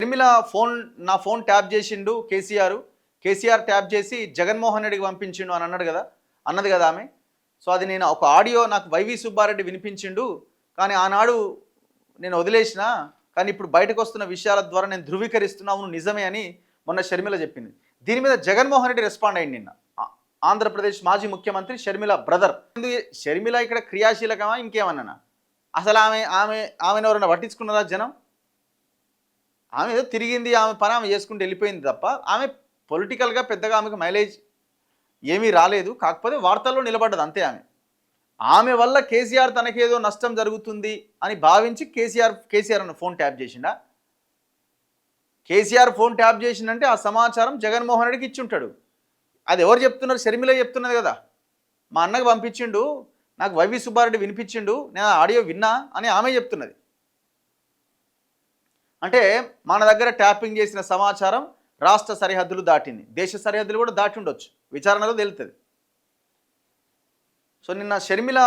షర్మిల నా phone tap చేసిండు KCR tap చేసి జగన్మోహన్ రెడ్డికి పంపించిండు అని అన్నది కదా ఆమె. సో అది నేను ఒక ఆడియో నాకు వైవి సుబ్బారెడ్డి వినిపించిండు, కానీ ఆనాడు నేను వదిలేసిన, కానీ ఇప్పుడు బయటకు వస్తున్న విషయాల ద్వారా నేను ధృవీకరిస్తున్నా, అవును నిజమే అని మొన్న షర్మిల చెప్పింది. దీని మీద జగన్మోహన్ రెడ్డి రెస్పాండ్ అయ్యింది నిన్న. ఆంధ్రప్రదేశ్ మాజీ ముఖ్యమంత్రి షర్మిల బ్రదర్. షర్మిల ఇక్కడ క్రియాశీలకమా ఇంకేమన్నా? అసలు ఆమెను ఎవరైనా పట్టించుకున్నారా జనం? ఆమె ఏదో తిరిగింది, ఆమె పని ఆమె చేసుకుంటూ వెళ్ళిపోయింది తప్ప ఆమె పొలిటికల్గా పెద్దగా ఆమెకు మైలేజ్ ఏమీ రాలేదు. కాకపోతే వార్తల్లో నిలబడ్డది అంతే. ఆమె వల్ల కేసీఆర్ తనకేదో నష్టం జరుగుతుంది అని భావించి కేసీఆర్ అన్న ఫోన్ ట్యాప్ చేసిండా? కేసీఆర్ ఫోన్ ట్యాప్ చేసిందంటే ఆ సమాచారం జగన్మోహన్ రెడ్డికి ఇచ్చుంటాడు. అది ఎవరు చెప్తున్నారు? షర్మిల చెప్తున్నది కదా, మా అన్నకు పంపించిండు, నాకు వైవి సుబ్బారెడ్డి వినిపించిండు, నేను ఆడియో విన్నా అని ఆమె చెప్తున్నది. అంటే మన దగ్గర ట్యాపింగ్ చేసిన సమాచారం రాష్ట్ర సరిహద్దులు దాటింది, దేశ సరిహద్దులు కూడా దాటి ఉండొచ్చు, విచారణలో తెలుస్తుంది. సో నిన్న షర్మిల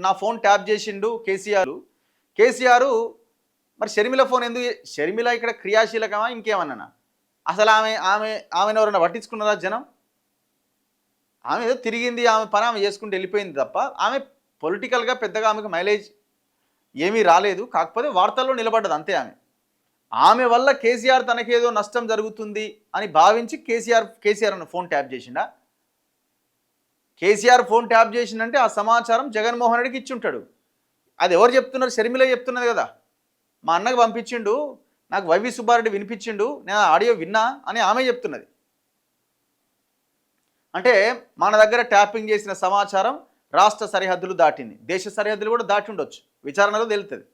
నా ఫోన్ ట్యాప్ చేసిండు కేసీఆర్. మరి షర్మిల ఫోన్ ఎందుకు? షర్మిల ఇక్కడ క్రియాశీలకమా ఇంకేమన్నా? అసలు ఆమెను ఎవరైనా పట్టించుకున్నారా జనం? ఆమె ఏదో తిరిగింది, ఆమె పని ఆమె చేసుకుంటూ వెళ్ళిపోయింది తప్ప ఆమె పొలిటికల్గా పెద్దగా ఆమెకు మైలేజ్ ఏమీ రాలేదు. కాకపోతే వార్తల్లో నిలబడ్డది అంతే. ఆమె వల్ల కేసీఆర్ తనకేదో నష్టం జరుగుతుంది అని భావించి కేసీఆర్ అన్న ఫోన్ ట్యాప్ చేసిండా? కేసీఆర్ ఫోన్ ట్యాప్ చేసిందంటే ఆ సమాచారం జగన్మోహన్ రెడ్డికి ఇచ్చుంటాడు. అది ఎవరు చెప్తున్నారు? షర్మిల చెప్తున్నది కదా, మా అన్నకు పంపించిండు, నాకు వైవి సుబ్బారెడ్డి వినిపించిండు, నేను ఆడియో విన్నా అని ఆమె చెప్తున్నది. అంటే మన దగ్గర ట్యాపింగ్ చేసిన సమాచారం రాష్ట్ర సరిహద్దులు దాటింది, దేశ సరిహద్దులు కూడా దాటి ఉండొచ్చు, విచారణలో తెలుస్తుంది.